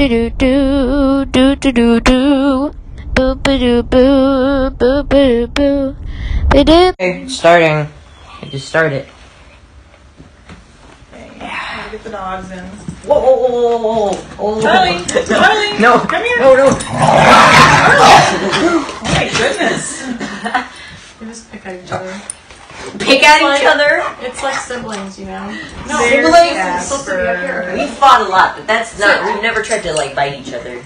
do do do do do do. Boo boo doo boo boo boo boo. Okay, starting. I just started. Okay, gotta get the dogs in. Whoa, whoa, whoa, whoa, whoa, whoa. Charlie! Charlie! No. Come here! No, no. Oh my goodness! They just pick at each other. Pick at each other? It's like siblings, you know? No, siblings? It's supposed to be up here. We fought a lot, but that's not. We've never tried to like bite each other.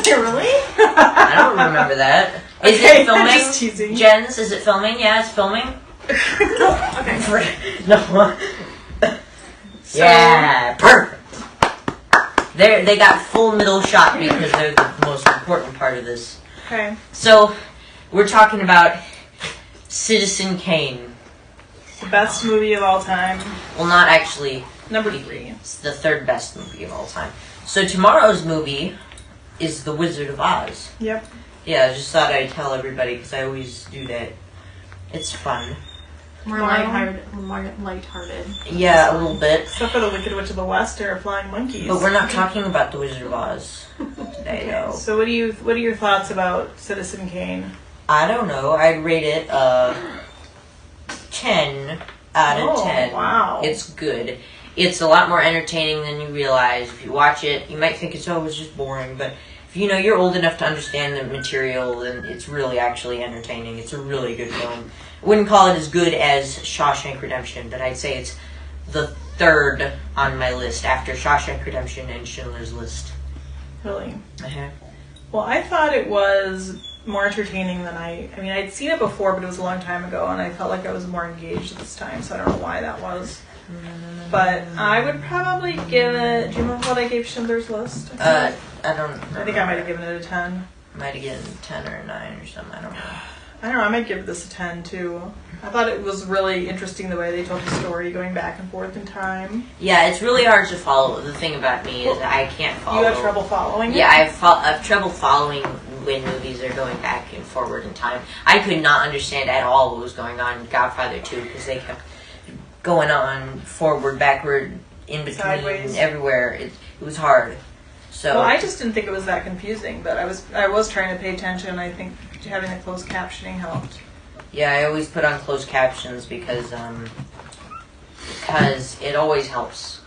Really? I don't remember that. Is Okay, it filming? I'm just teasing. Jens, is it filming? Yeah, it's filming. Okay. No. Yeah, perfect. They got full middle shot because they're the most important part of this. Okay. So, we're talking about Citizen Kane. The best movie of all time. Well, not actually. Number 3. It's the third best movie of all time. So tomorrow's movie is The Wizard of Oz. Yep. Yeah, I just thought I'd tell everybody because I always do that. It's fun. More lighthearted. Yeah, a little bit. Except for the Wicked Witch of the West or Flying Monkeys. But we're not talking about The Wizard of Oz today, though. So what are your thoughts about Citizen Kane? I don't know. I'd rate it 10 out of 10. Wow. It's good. It's a lot more entertaining than you realize. If you watch it, you might think it's just boring, but if you know you're old enough to understand the material, then it's really actually entertaining. It's a really good film. I wouldn't call it as good as Shawshank Redemption, but I'd say it's the third on my list after Shawshank Redemption and Schindler's List. Really? Uh-huh. Well, I thought it was more entertaining than I'd seen it before, but it was a long time ago, and I felt like I was more engaged this time, so I don't know why that was. But I would probably give it... Do you remember what I gave Schindler's List? I don't know. I think I might have given it a 10. Might have given 10 or 9 or something. I don't know. I don't know, I might give this a 10 too. I thought it was really interesting the way they told the story, going back and forth in time. Yeah, it's really hard to follow. The thing about me is I can't follow. You have trouble following it? Yeah, I have trouble following when movies are going back and forward in time. I could not understand at all what was going on in Godfather 2 because they kept going on forward, backward, in between, Sideways. everywhere. It was hard. So Well, I just didn't think it was that confusing, but I was trying to pay attention. I think having the closed captioning helped. yeah, I always put on closed captions because it always helps.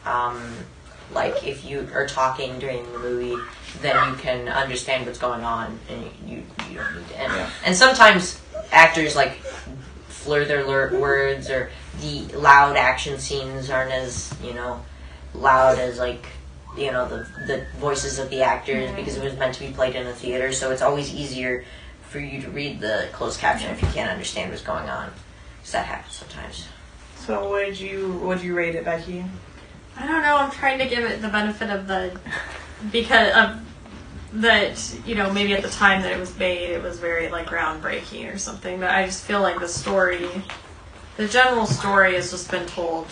Like if you are talking during the movie, then you can understand what's going on, and you don't need to. And sometimes actors like slur their words, or the loud action scenes aren't as loud as the voices of the actors because it was meant to be played in a theater. So it's always easier for you to read the closed caption if you can't understand what's going on, because that happens sometimes. So would you rate it, Becky? I don't know. I'm trying to give it the benefit of maybe at the time that it was made, it was very groundbreaking or something. But I just feel like the general story has just been told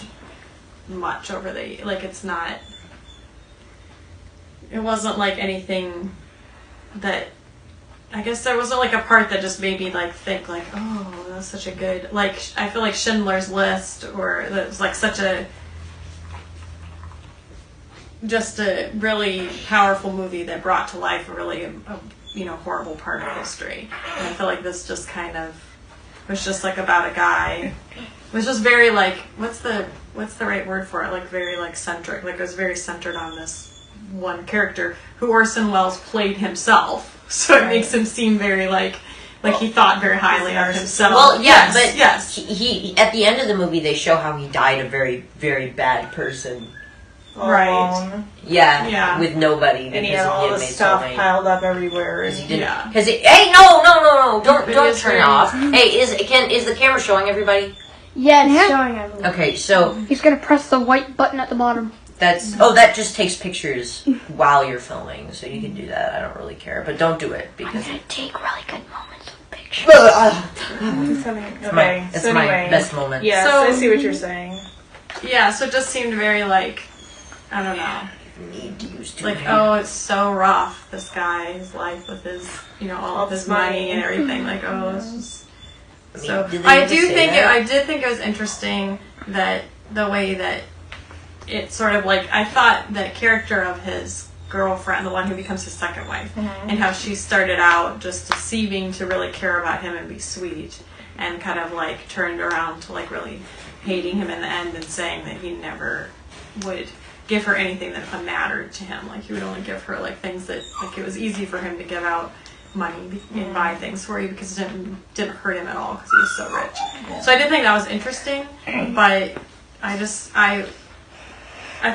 much over it wasn't like anything that. I guess there wasn't a part that just made me think oh, that's such a good I feel like Schindler's List, or that was such a really powerful movie that brought to life a really horrible part of history. And I feel like this just kind of was just about a guy. It was just very what's the right word for it? Very centric. It was very centered on this one character who Orson Welles played himself. So it makes him seem very he thought very highly of himself. Well, yeah, but yes. He at the end of the movie they show how he died a very, very bad person. Right. Yeah. With nobody. And he had all the stuff piled up everywhere. Because hey, no, don't turn it off. Hey, is the camera showing everybody? Yeah, it's showing everyone. Okay, so He's gonna press the white button at the bottom. that just takes pictures while you're filming, so you can do that. I don't really care, but don't do it because I'm gonna take really good moments of pictures. It's my best moment. Yes, So- I see what you're saying. Yeah, so it just seemed very I don't know. Need to use Oh, it's so rough, this guy's life with his, all of his money and everything. It's just... So, I did think it was interesting that the way that it sort of I thought that character of his girlfriend, the one who becomes his second wife, and how she started out just deceiving to really care about him and be sweet, and kind of like turned around to like really hating him in the end and saying that he never would give her anything that mattered to him. Like he would only give her like things that like it was easy for him to give out money and buy things for you because it didn't hurt him at all because he was so rich. Yeah. So I did think that was interesting, but I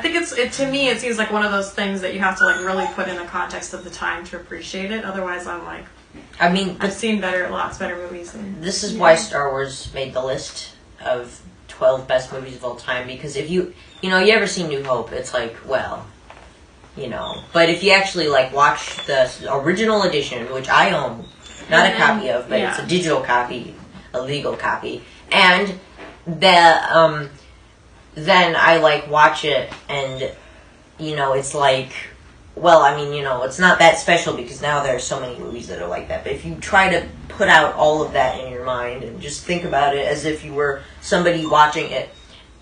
think to me it seems like one of those things that you have to like really put in the context of the time to appreciate it. Otherwise, I'm like, I mean, I've seen lots better movies. This is why Star Wars made the list of 12 best movies of all time, because if you ever see New Hope, it's like, well, but if you actually like watch the original edition, which I own, not a copy of, but it's a digital copy, a legal copy, and then I like watch it, and it's like, well, I mean, it's not that special because now there are so many movies that are like that. But if you try to put out all of that in your mind and just think about it as if you were somebody watching it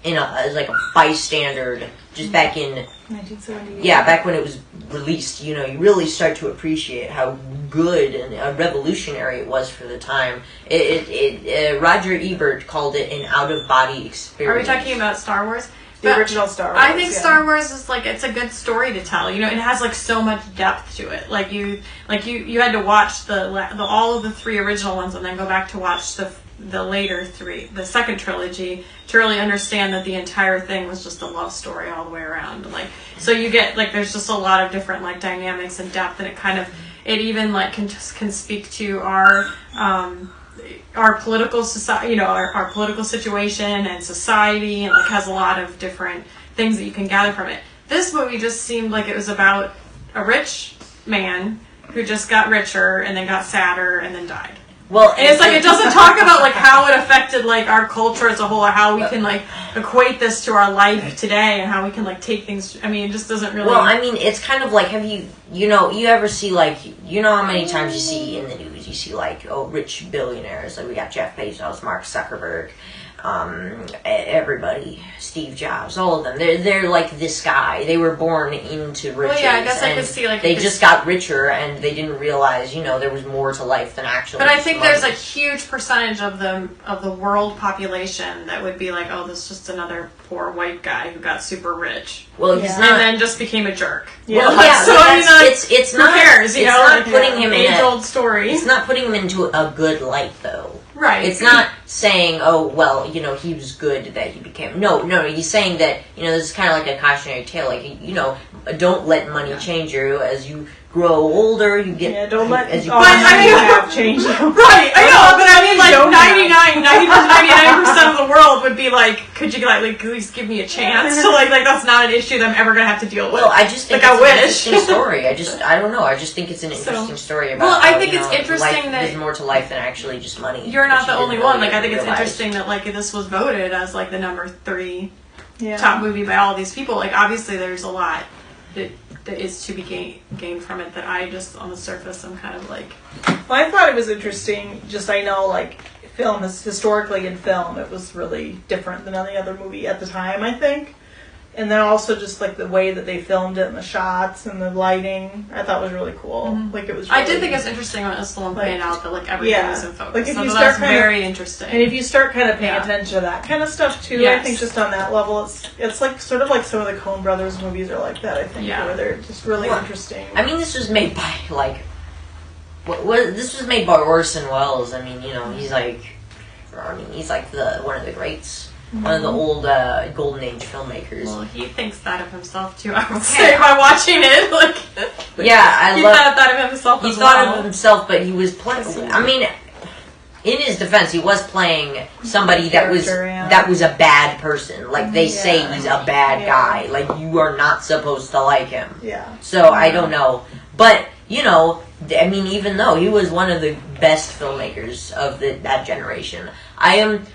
as like a bystander, just back in 1978. Yeah, back when it was released, you really start to appreciate how good and revolutionary it was for the time. Roger Ebert called it an out-of-body experience. Are we talking about Star Wars? The original Star Wars. I think Star Wars is like, it's a good story to tell. It has like so much depth to it. Like you had to watch all of the 3 original ones and then go back to watch the later 3, the second trilogy, to really understand that the entire thing was just a love story all the way around. Like, so you get like, there's just a lot of different like dynamics and depth, and it even like can speak to our political society, our political situation and society, and like has a lot of different things that you can gather from it. This movie just seemed like it was about a rich man who just got richer and then got sadder and then died. Well, and it's like it doesn't talk about like how it affected like our culture as a whole, or how we can like equate this to our life today, and how we can like take things. I mean, it just doesn't really. Well, I mean, it's kind of like, have you ever see like, how many times you see in the news, you see like, rich billionaires, like we got Jeff Bezos, Mark Zuckerberg, everybody, Steve Jobs, all of them. They're like this guy. They were born into riches. Well, yeah, I guess I could see like they just got richer, and they didn't realize, there was more to life than actually. But I think money. there's a huge percentage of the world population that would be like, oh, this is just another poor white guy who got super rich. Well, he's not, and then just became a jerk. Well, so I mean, it's who not. cares? It's not putting him in age-old story. It's not putting him into a good light, though. Right. It's not saying, oh, well, he was good that he became. No, he's saying that, this is kind of like a cautionary tale. Like, don't let money change you as you grow older. You get. Yeah, don't let. As you have changed you. Right, I know, but I mean, like 99% of the world would be like, could you like at least give me a chance? So like that's not an issue that I'm ever gonna have to deal with. Well, I just think like, it's I an wish. interesting story. I don't know. I just think it's an interesting story about. Well, how, I think it's interesting there's more to life than actually just money. You're not the only one. Like, I think it's realize. interesting that like this was voted as like the number 3 top movie by all these people. Like, obviously, there's a lot that is to be gained from it that I just on the surface I'm kind of like. Well, I thought it was interesting. Just I know like film is historically in film, it was really different than any other movie at the time, I think. And then also just like the way that they filmed it and the shots and the lighting, I thought was really cool. Mm-hmm. Like it was. Really, I did think it was interesting when Sloan pointed out that like everything was in focus. Like if so you that's start very interesting. And if you start kind of paying attention to that kind of stuff too, yes. I think just on that level, it's like sort of like some of the Coen Brothers movies are like that. I think where they're just really interesting. I mean, this was made by like. This was made by Orson Welles. I mean, he's like one of the greats. One of the old Golden Age filmmakers. Well, he thinks that of himself too. I would say by watching it, like he thought of himself. He thought of himself, but he was playing. I mean, in his defense, he was playing somebody that was a bad person. Like they say, he's a bad guy. Like you are not supposed to like him. Yeah. So I don't know, but I mean, even though he was one of the best filmmakers of that generation, I'm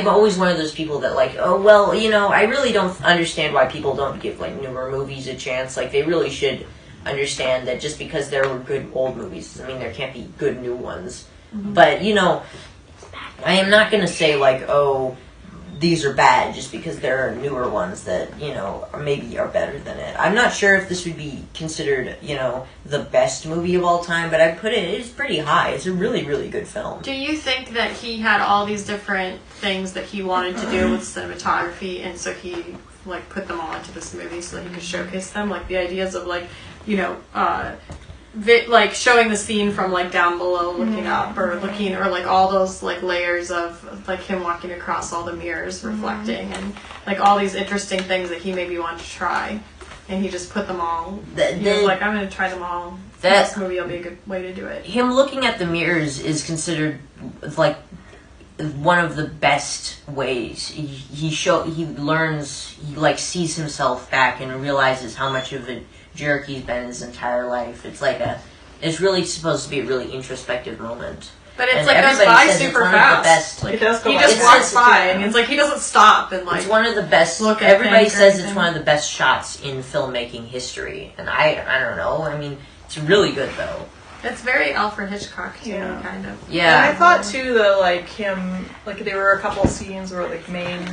always one of those people that like, oh, well, I really don't understand why people don't give, like, newer movies a chance. Like, they really should understand that just because there were good old movies doesn't mean there can't be good new ones. Mm-hmm. But, I am not going to say, like, oh, these are bad just because there are newer ones that, maybe are better than it. I'm not sure if this would be considered, the best movie of all time, but I'd put it's pretty high. It's a really, really good film. Do you think that he had all these different things that he wanted to do with cinematography, and so he put them all into this movie so that he could showcase them? Like the ideas of showing the scene from down below looking up, or all those layers of him walking across all the mirrors reflecting, and all these interesting things that he maybe wanted to try, and he just put them all. He was like, I'm going to try them all. This movie will be a good way to do it. Him looking at the mirrors is considered one of the best ways. He learns, he sees himself back and realizes how much of a jerk he's been his entire life. It's really supposed to be a really introspective moment. But it's goes by super fast. It does go he by. just walks by, and it's he doesn't stop and It's one of the best. Everybody says it's one of the best shots in filmmaking history, and I don't know. I mean, it's really good though. It's very Alfred Hitchcock to me, kind of. Yeah. And I thought too that him, there were a couple scenes where main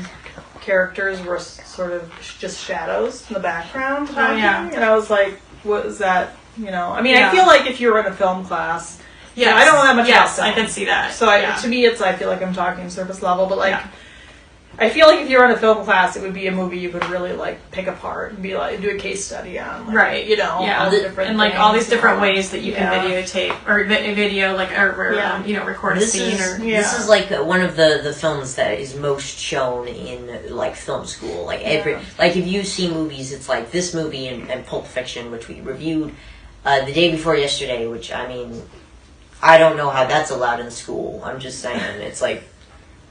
characters were sort of just shadows in the background. Oh yeah. And I was like, what is that? I mean, I feel like if you were in a film class, yeah, I don't know that much about I film. can see that. So to me, I feel like I'm talking surface level, but I feel like if you were in a film class, it would be a movie you could really pick apart and be do a case study on, right? All the different and things, all these different ways that you can videotape or video, record a scene. This is one of the films that is most shown in film school. If you see movies, it's this movie and Pulp Fiction, which we reviewed the day before yesterday. Which I mean, I don't know how that's allowed in school. I'm just saying it's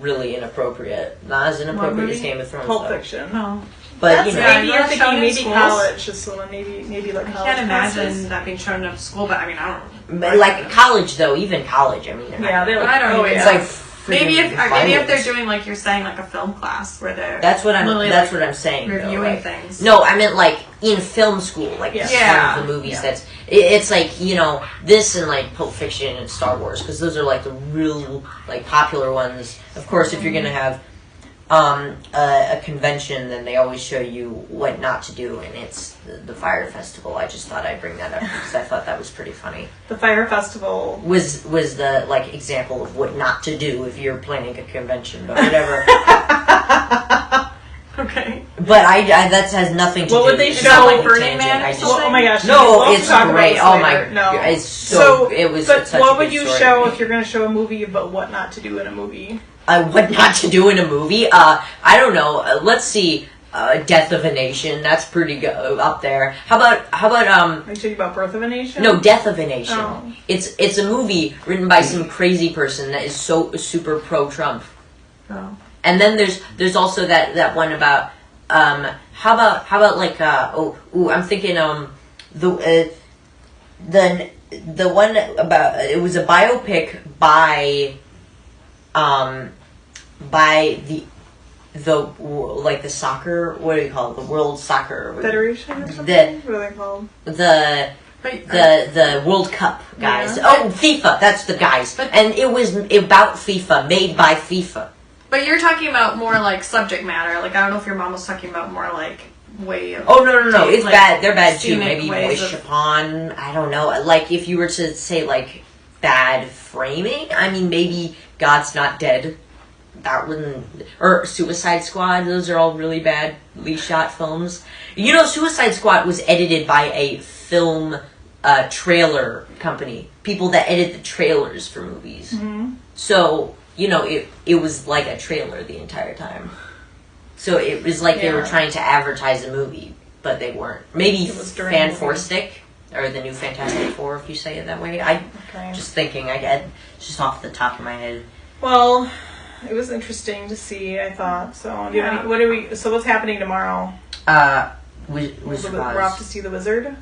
really inappropriate. Not as inappropriate as Game of Thrones. Pulp Fiction. Oh. But that's maybe you're thinking maybe college. Just maybe college. I can't imagine that being shown up at school, but I mean I don't. But college though, even college. I mean, yeah, they I don't know. It's maybe if they're doing you're saying a film class where they're that's what I'm saying reviewing things. No, I meant in film school one of the movies that's it's this and Pulp Fiction and Star Wars, because those are the real popular ones. Of course, if you're gonna have a convention, then they always show you what not to do, and it's the Fire Festival. I just thought I'd bring that up because I thought that was pretty funny. The Fire Festival was the example of what not to do if you're planning a convention, but whatever. Okay. But that has nothing to do. What would they with show? Burning Man? Oh my gosh! No, it's great. Oh my! No, it's so. It was. But such what a would good you story. show if you're going to show a movie about what not to do in a movie? What not to do in a movie? I don't know. Let's see. Death of a Nation. That's pretty good up there. How about Are you talking about Birth of a Nation? No, Death of a Nation. Oh. It's a movie written by some crazy person that is so super pro Trump. Oh. And then there's also that one about how about I'm thinking the one about, it was a biopic by the soccer, what do you call it, the World Soccer Federation or something? What are they called? The World Cup guys. Yeah. Oh, FIFA, that's the guys. And it was about FIFA, made by FIFA. But you're talking about more subject matter. I don't know if your mom was talking about more way of. Oh no! It's bad. They're bad too. Maybe voice upon. I don't know. If you were to say bad framing, I mean maybe God's Not Dead. That wouldn't, or Suicide Squad. Those are all really badly shot films. Suicide Squad was edited by a film trailer company. People that edit the trailers for movies. Mm-hmm. So. It was like a trailer the entire time. So it was they were trying to advertise a movie, but they weren't. Maybe Fan Four Stick, or the new Fantastic Four, if you say it that way. Just thinking, just off the top of my head. Well, it was interesting to see, I thought. So, so what's happening tomorrow? Wizard We're off to see The Wizard?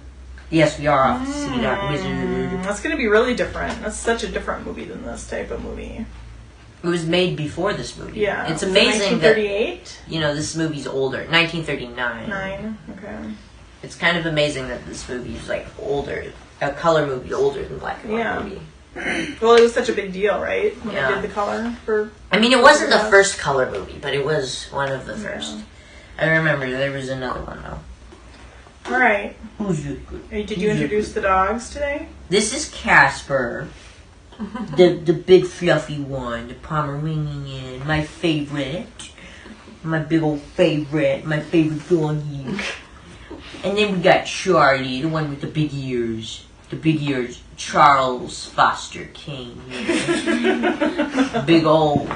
Yes, we are off to see that Wizard. That's going to be really different. That's such a different movie than this type of movie. It was made before this movie. Yeah. It's amazing 1938? that, this movie's older. 1939. Okay. It's kind of amazing that this movie is older. A color movie older than black and white movie. Well, it was such a big deal, right? When Yeah. they did the color for. I mean, it wasn't the Yeah. first color movie, but it was one of the first. I remember there was another one though. All right. Who's it? Did you introduce the dogs today? This is Casper, the big fluffy one, the Pomeranian, my favorite, my big old favorite, my favorite doggy. And then we got Charlie, the one with the big ears. The big ears, Charles Foster Kane. big old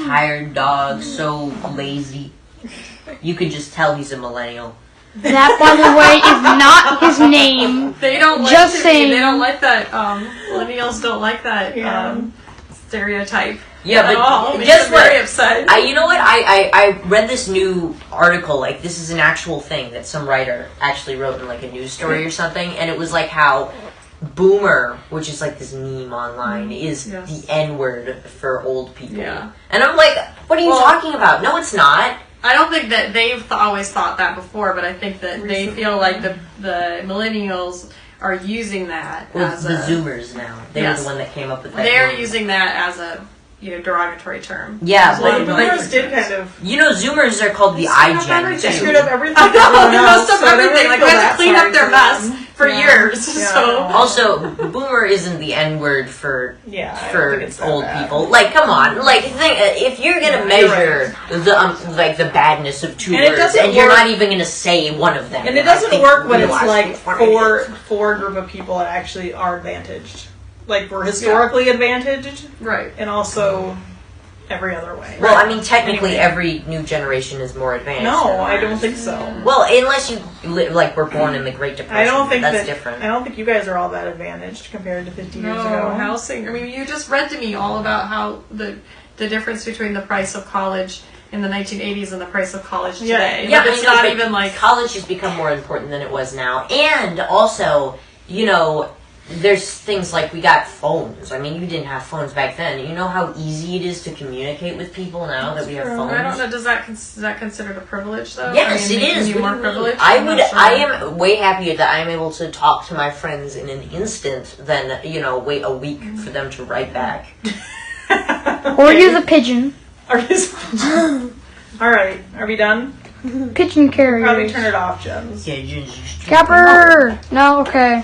tired dog, so lazy. You can just tell he's a millennial. That, by the way, is not his name. They don't like Just to be- saying. They don't like that. Millennials don't like that Yeah. stereotype. Yeah, at all. but Makes guess them what? Very upset. You know what? I read this new article. Like, this is an actual thing that some writer actually wrote in like a news story or something, and it was like how boomer, which is like this meme online, is Yes. the N-word for old people. Yeah. And I'm like, what are you Well- talking about? No, it's not. I don't think that they've always thought that before, but I think that they Recently. feel like the millennials are using that Well, as the a. Zoomers now. They Yes. were the one that came up with that. They're name. using that as a derogatory term. Yeah, Well, but, the but boomers did kind of. you know, Zoomers are called the Screwed up iGen everything. They too. screwed up everything. I know, everyone they else, messed up so I don't everything. really Like, we feel had that to clean sorry up their for mess them. for Yeah. years. Yeah. So Also, boomer isn't the N-word for Yeah, I don't for think it's that old bad. people. Like, come on. Like, if you're gonna Yeah, you're measure the badness of two And it words, doesn't and you're work- not even gonna say one of them, And it then I doesn't think work when it's realize like what it is. four group of people that actually are advantaged. Like we're historically advantaged, right. and also every other way. Well, I mean, technically, Anyway. every new generation is more advanced. No, than I don't ours. think so. Well, unless you were born in the Great Depression. I don't think that's that. different. I don't think you guys are all that advantaged compared to 50 years No, ago. housing. I mean, you just read to me all about how the difference between the price of college in the 1980s and the price of college today. Yeah, Like, but it's you know, not but even like college has become more important than it was now, and also, you know, there's things like we got phones. I mean, you didn't have phones back then. You know how easy it is to communicate with people now that we have true. phones. I don't know. Is that considered a privilege though? Yes, I mean, it making is. You What more do you mean? privileged. I I'm would. not sure. I am way happier that I'm able to talk to my friends in an instant than wait a week for them to write back. Or use a pigeon. All right, are we done? Pigeon Probably carriers. turn it off, Jens. Yeah, just- Capper! No, okay.